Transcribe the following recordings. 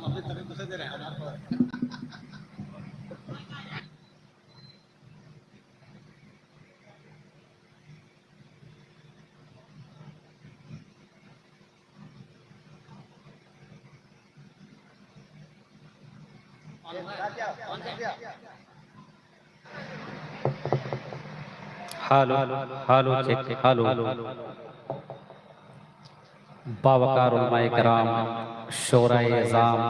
अपनी तकलीफ से दे रहे हैं आपको। हेलो हेलो चेक हेलो बावकार उलमाए कराम, शोराए इज़ाम,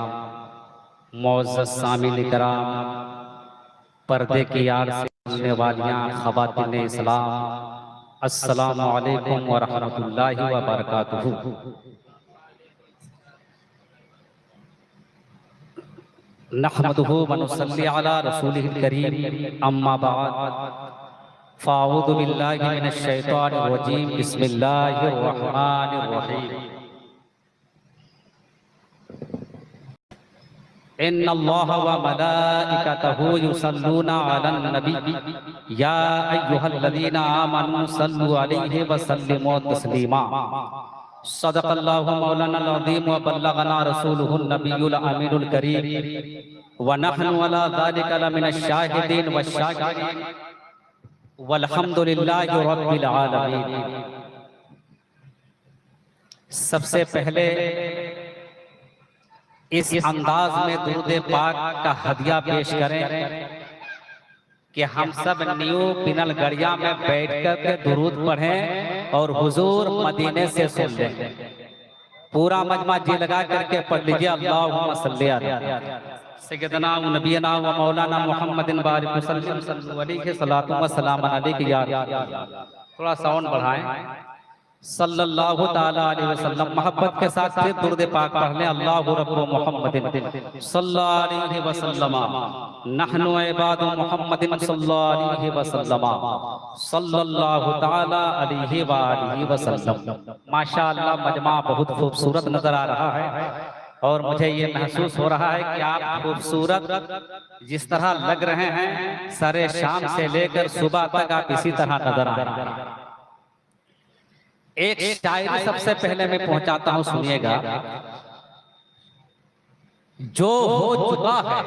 मुअज़्ज़ज़ सामिल कराम, पर्दे की आड़ से सुनने वालियां ख़वातीन इस्लाम, अस्सलामु अलैकुम व रहमतुल्लाहि व बरकातुहू। नहमदुहु व नुसल्ली अला रसूलिहिल करीम, अम्मा बाद, फ़अऊज़ु बिल्लाहि मिनश शैतानिर रजीम, बिस्मिल्लाहिर रहमानिर रहीम। इन्नल्लाह व मलाइकतहु युसल्लूना अलन नबी, या अय्युहल्लज़ीना आमनू सल्लु अलैहि व सल्लिमू तस्लीमा। सदक़ल्लाहु मौलानाल अज़ीम व बल्लगना रसूलुहुन नबियुल अमीनुल करीम, व नहनु अला ज़ालिका लमिनश शाहिदीन व शाकिरीन, वल्हम्दुलिल्लाहि रब्बिल आलमीन। सबसे पहले इस अंदाज में दुरूद पाक का हदिया पेश करें कि हम सब न्यू पिनल गड़िया में बैठकर के दुरूद पढ़ें और हुजूर मदीने से सुन लें। पूरा मजमा जी लगा करके पढ़ लीजिए, अल्लाहुम्मा सल्ली अला सय्यदना व नबीना व मौलाना मुहम्मदिन बारिक वसल्लम सल्लल्लाहु अलैहि सलातु व सलाम अलैहि या। थोड़ा साउंड बढ़ाएं। सल्लल्लाहु ताला अलैहि वसल्लम मोहब्बत के साथ फिर दुरूद पाक पढ़ लें। अल्लाहु रब्बु मुहम्मदिन सल्लल्लाहु अलैहि वसल्लम, नहनु इबादु मुहम्मदिन सल्लल्लाहु अलैहि वसल्लम, सल्लल्लाहु ताला अलैहि व आलिहि वसल्लम। माशाअल्लाह मजमा बहुत खूबसूरत नजर आ रहा है और मुझे ये महसूस हो रहा है कि आप खूबसूरत जिस तरह लग रहे हैं, सरे शाम से लेकर सुबह तक आप इसी तरह नजर आ रहे हैं। एक शायरी सबसे पहले मैं पहुंचाता हूं, सुनिएगा। जो हो चुका है,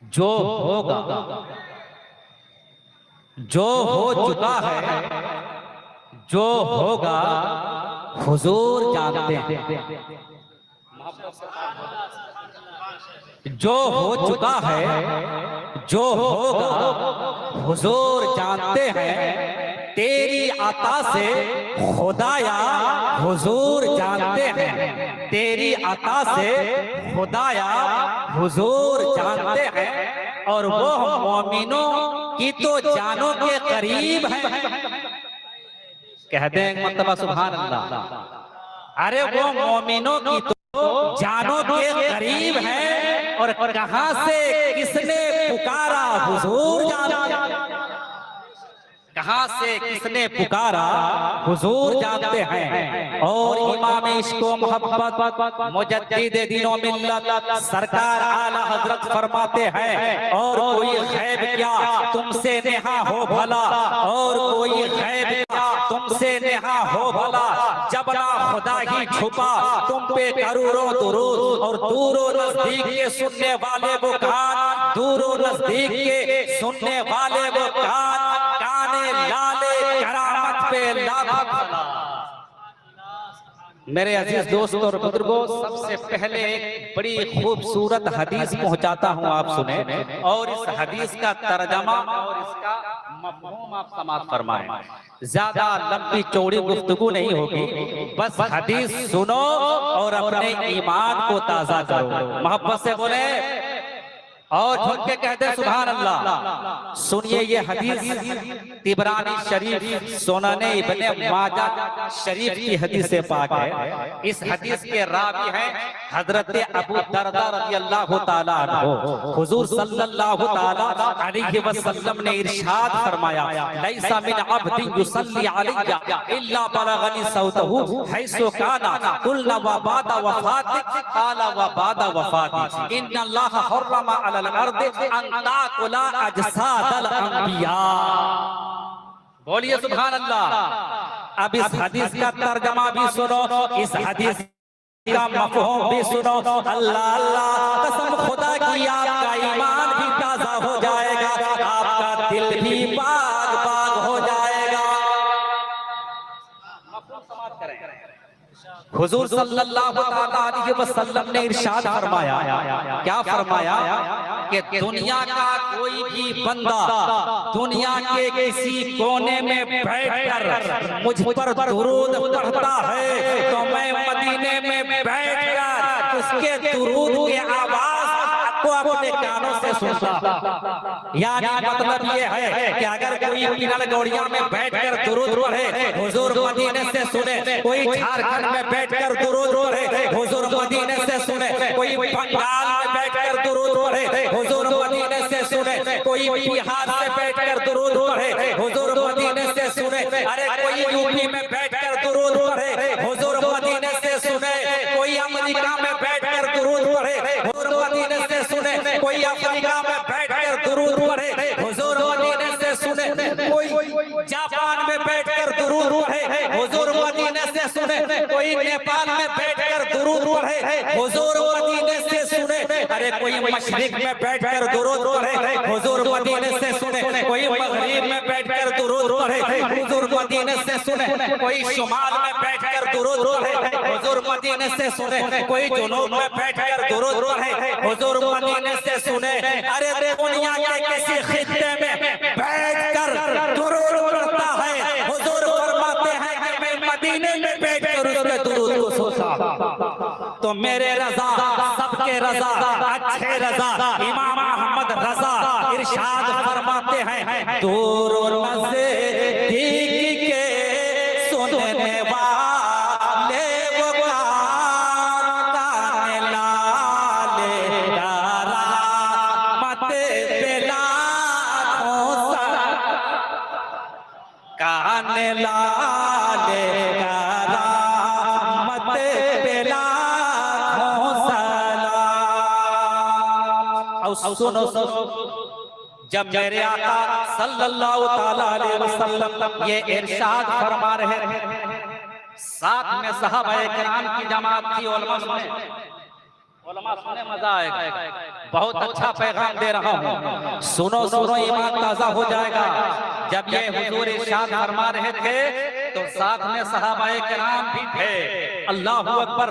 जो होगा, जो हो चुका है, जो होगा, हुजूर जानते हैं। जो हो चुका है, जो होगा, हुजूर जानते हैं। तेरी अता से खुदाया हुजूर जानते हैं। तेरी अता से खुदाया हुजूर जानते हैं। और वो मोमिनों की तो जानों के करीब है। कह दें मतलब सुभान अल्लाह। अरे वो मोमिनों की तो जानों के करीब है। और कहां से किसने पुकारा हुजूर जानते हैं। कहां से किसने पुकारा हुजूर जानते हैं। और इमाम इश्क व मोहब्बत मुजद्दिद दीन व मिल्लत सरकार आला हजरत फरमाते हैं, और कोई गैब क्या तुमसे नेहा हो भला, और कोई गैब क्या तुमसे नेहा हो भला, जब ना खुदा ही छुपा तुम पे करोड़ों दुरूद। और दूरो नजदीक के सुनने वाले वो कान, दूरो नजदीक के सुनने वाले वो कान, लाले करामत पे लाख। मेरे अजीज दोस्तों और बुजुर्गों, सबसे पहले एक बड़ी खूबसूरत हदीस पहुंचाता हूं, आप सुने। और इस हदीस का तर्जमा और इसका मफ़हूम आप समाअत फरमाएं। ज्यादा लंबी चौड़ी गुफ्तगू नहीं होगी, बस हदीस सुनो और अपने ईमान को ताजा करो। मोहब्बत से बोले और झुक के कहते सुभान अल्लाह। सुनिए ये हदीस तिबरानी शरीफ, सुनने इब्ने माजा शरीफ की हदीस से पाक है। इस हदीस के रावी हैं हजरत अबू दरदा रज़ियल्लाहु ताला अन्हु। हुजूर सल्लल्लाहु ताला अलैहि वसल्लम ने इरशाद फरमाया, लैसा मिन अब्दिन युसल्ली अलैया इल्ला बलगनी सौतहु हैसु काना कुल्ला व बादा वफाती काला व बादा वफाती इन्नल्लाह हर्रमा अलल अर्द अन ताकुला अजसादल अंबिया। बोलिए सुभान अल्लाह। अब इस हदीस का तर्जमा भी सुनो। इस हदीस का मफ़हूम भी सुनो। अल्लाह अल्लाह कसम खुदा की आपका ईमान भी ताज़ा हो जाएगा, आपका दिल भी बाग बाग हो जाएगा। हुजूर सल्लल्लाहु अलैहि वसल्लम ने इरशाद फरमाया, क्या फरमाया कि दुनिया का कोई भी बंदा दुनिया के किसी कोने में बैठकर मुझ पर दुरूद पढ़ता है तो मैं मदीने में बैठकर उसके दुरूद की आवाज को अपने कानों से सुनता। यानी मतलब ये है कि अगर कोई किनार गौड़िया में बैठकर दुरूद पढ़े हुजूर मदीने से सुने, कोई झारखंड में बैठकर दुरूद पढ़े हुजूर मदीने से सुने, कोई बंगाल में बैठकर दुरूद पढ़े हुजूर मदीने से सुने, कोई बिहार से बैठकर दुरूद पढ़े हुजूर मदीने से सुने, अरे कोई यूपी में बैठकर दुरूद पढ़े हुजूर मदीने से सुने, कोई अमेरिका में बैठकर दुरूद पढ़े हुजूर मदीने से सुने, कोई अफ्रीका में बैठकर दुरूद पढ़े हुजूर मदीने से सुने, कोई जापान में बैठकर दुरूद पढ़े हुजूर मदीने से सुने, कोई नेपाल में बैठकर दुरूद पढ़े हुजूर मदीने से सुने, अरे कोई मशरिक में बैठकर दुरूद पढ़े हुजूर मदीने से सुने, कोई मगरिब में बैठकर दुरूद पढ़े हुजूर मदीने से सुने, कोई शुमाल में बैठकर दुरूद पढ़े हुजूर मदीने से सुने, कोई जुनूब में बैठकर दुरूद पढ़े हुजूर मदीने से सुने। अरे दुनिया के किसी खित्ते में बैठकर दुरूद पढ़ता है हुजूर फरमाते हैं कि मैं मदीने में बैठकर उसके दुरूद को सुनता। तो मेरे रजा सबके रजा अच्छे रजा इमाम अहमद रजा इरशाद फरमाते हैं, दूर नज़दीक के सुनने वाले वो कान लाले मत पेला कान लाले मत पेला सुनो जब मेरे आका सल्लल्लाहु ताला अलैहि वसल्लम ये इरशाद फरमा रहे थे, साथ में सहाबाए किराम की जमात थी। उलमा सुने मजा आएगा, बहुत अच्छा पैगाम दे रहा हूँ, सुनो सुनो ईमान ताजा हो जाएगा। जब ये हुजूर इरशाद फरमा रहे थे तो साथ में सहाबाए किराम भी थे। अल्लाहु अकबर।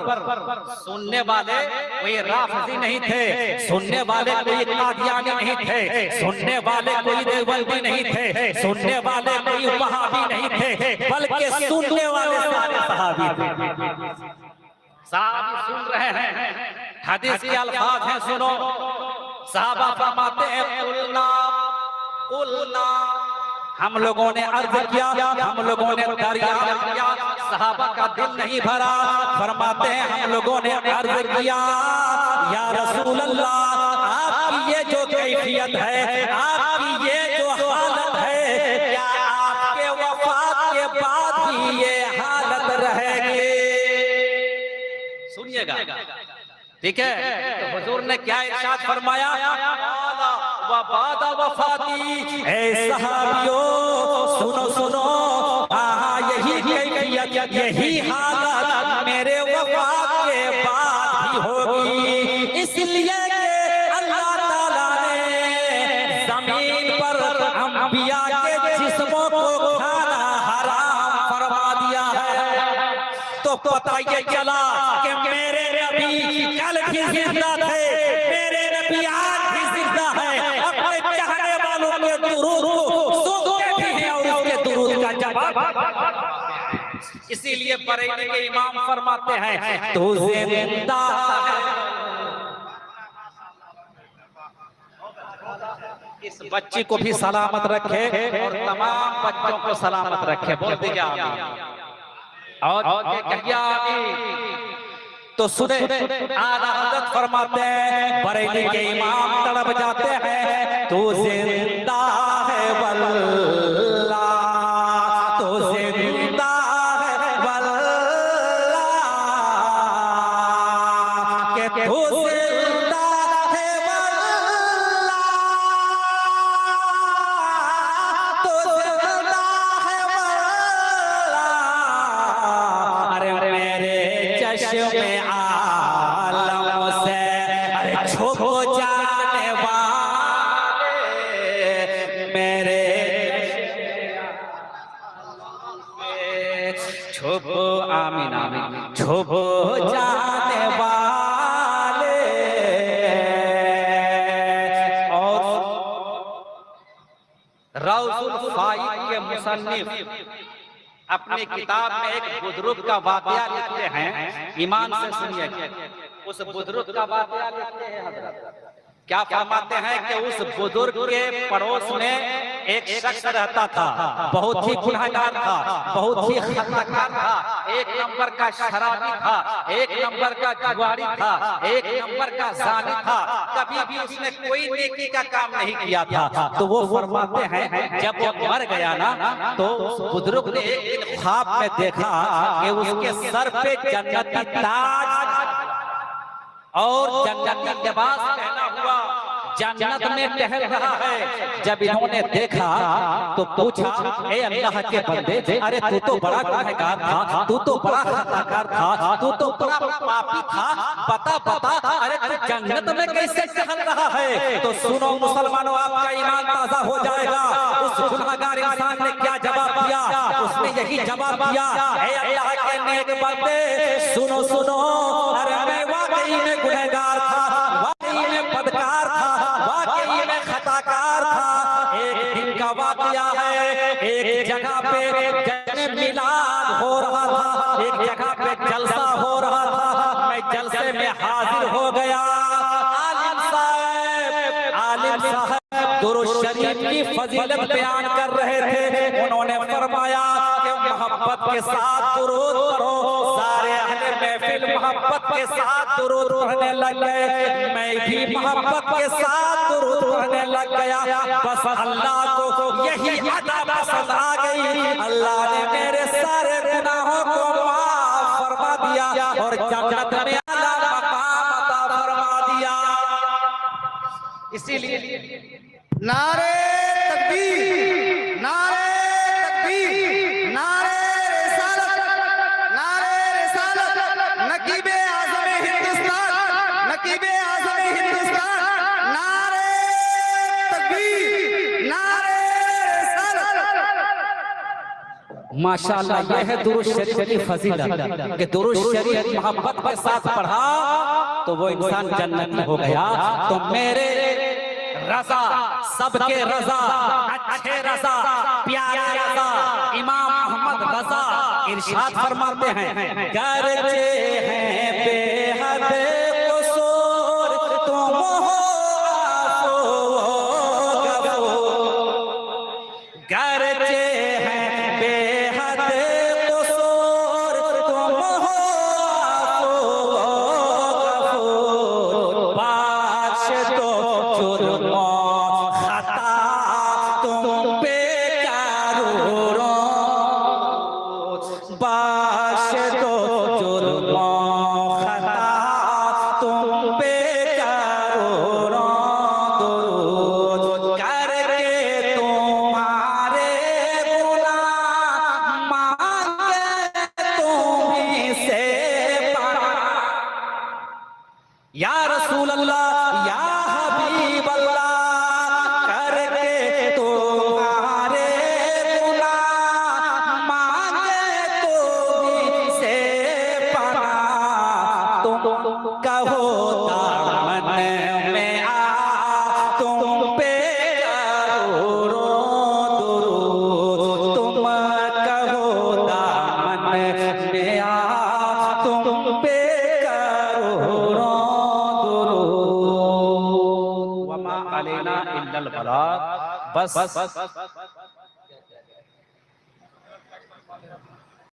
सुनने वाले कोई राफिजी नहीं थे, सुनने वाले कोई कादियानी नहीं थे, सुनने वाले कोई देवबंदी नहीं थे, सुनने वाले कोई वहाबी नहीं थे, बल्कि सुनने वाले सारे सहाबी थे। साहब सुन रहे हैं, हदीस के अल्फाज हैं, सुनो। साहबा फरमाते हैं कुलना कुलना, हम लोगों ने अर्ज किया, हम लोगों ने दरियाफ्त किया, सहाबा का दिल नहीं भरा। फरमाते हैं हम लोगों ने अर्ज किया, या रसूल अल्लाह आपकी ये जो कैफियत है, आपकी ये जो हालत है, क्या आपके वफात के बाद भी ये हालत रहेगी? सुनिएगा, ठीक है। तो हुजूर ने क्या इरशाद फरमाया, वफाती, ऐ सहाबियों सुनो सुनो, हाँ यही कैफियत यही हालत मेरे वफात के बाद भी होगी। इसलिए अल्लाह ताला ने जमीन पर अंबिया के जिस्मों को खाना हराम फरमा दिया है। तो पता ये चला कि मेरे नबी कल भी जिंदा थे, मेरे नबी आज भी जिंदा है, अपने चाहने वालों के दुरूद को सुनते भी हैं और उसके दुरूद का जवाब। इसीलिए बरेली के इमाम फरमाते हैं, तू जिंदा है। इस बच्ची को भी सलामत रखे और तमाम बच्चों को सलामत रखे। बोल दीजिए आमीन। और कहिया तो सुने, आला हज़रत फरमाते हैं, बरेली के इमाम तड़प जाते हैं, तू जिंदा है वल्लाह, तू जिंदा है वल्लाह, के तू जिंदा है वल्लाह, तू जिंदा है वल्लाह। अरे मेरे चश्मे मुसन्निफ अपनी किताब में एक बुजुर्ग का वाकया लिखते हैं, ईमान से सुनिए। उस बुजुर्ग का वाकया लिखते हैं हजरत, क्या फरमाते हैं कि उस बुजुर्ग के पड़ोस में एक शख्स रहता था, बहुत ही गुनहगार था, बहुत ही खतरनाक था, एक नंबर का शराबी था, एक नंबर का जुआरी था, एक नंबर का जानी था, कभी भी उसने कोई नेकी का काम नहीं किया था। तो वो फरमाते हैं जब वो मर गया ना, तो बुजुर्ग ने एक दिन ख्वाब में देखा कि उसके सर पे जन्नती ताज और जन्नती लिबास पहना हुआ जन्नत में टहल रहा है। जब इन्होंने देखा तो पूछा, ए अल्लाह के बंदे, अरे तू तो बड़ा गुनहगार था, तू तो बड़ा खतरनाक था, तू तो बड़ा पापी था, बता बता, अरे तू जन्नत में कैसे टहल रहा है? तो सुनो मुसलमानों, आपका ईमान ताजा हो जाएगा। उस गुनहगार इंसान ने क्या जवाब दिया? उसने यही जवाब दिया, ए अल्लाह के नेक बंदे, सुनो सुनो, अरे मैं वाकई में गुनहगार था, वाकई में बदकार था, वाकई में खताकार था। एक दिन का वाकया है, एक जगह पे जश्न मिलाद हो रहा था, एक जगह पे जलसा हो रहा था, मैं जलसे में हाजिर हो गया। आलिम साहब दुरूद शरीफ की फजीलत बयान कर रहे थे। उन्होंने फरमाया कि मोहब्बत के साथ दुरूद पढ़ो। सारे अहले महफिल मोहब्बत के साथ दुरूद पढ़ने लग गए, मैं भी मोहब्बत के साथ दुरूद पढ़ने लग गया। बस अल्लाह को यही अदा पसंद आ गई, अल्लाह ने मेरे सारे गुनाहों को माफ फरमा दिया और जन्नत में आला मकाम अता फरमा दिया। इसीलिए नारे तकबीर, नारे तकबीर, नारे रिसालत, नारे रिसालत, नकीबे आज़म हिंदुस्तान, नकीबे आज़म हिंदुस्तान, नारे तकबीर, नारे रिसालत। माशाअल्लाह, यह है दुरूद शरीफ की फजीलत कि दुरूद शरीफ मोहब्बत के साथ पढ़ा तो वो इंसान जन्नती हो गया। तो मेरे रजा, सबके रजा, अच्छे रजा, प्यारे रजा, इमाम अहमद रजा इरशाद फरमाते हैं, गरजे हैं बेहद कसूर तुम हो गरजे हैं बेहद कसूर तुम हो बाश तो जुर्म खता तुम पे करो, बाश तो जुर्म खता तुम पे करो, करके तुम्हारे गुनाह मांगे तुम्हीं से बड़ा। या रसूल अल्लाह, या हबीब अल्लाह, करके तुम्हारे गुनाह मांगे तुम्हीं से बड़ा। तुम कहो दामन में आ तुम पे करो दुरूद, तुम कहो दामन में आ तुम पे करो दुरूद। वमा अलैना इल्लल बलाग। बस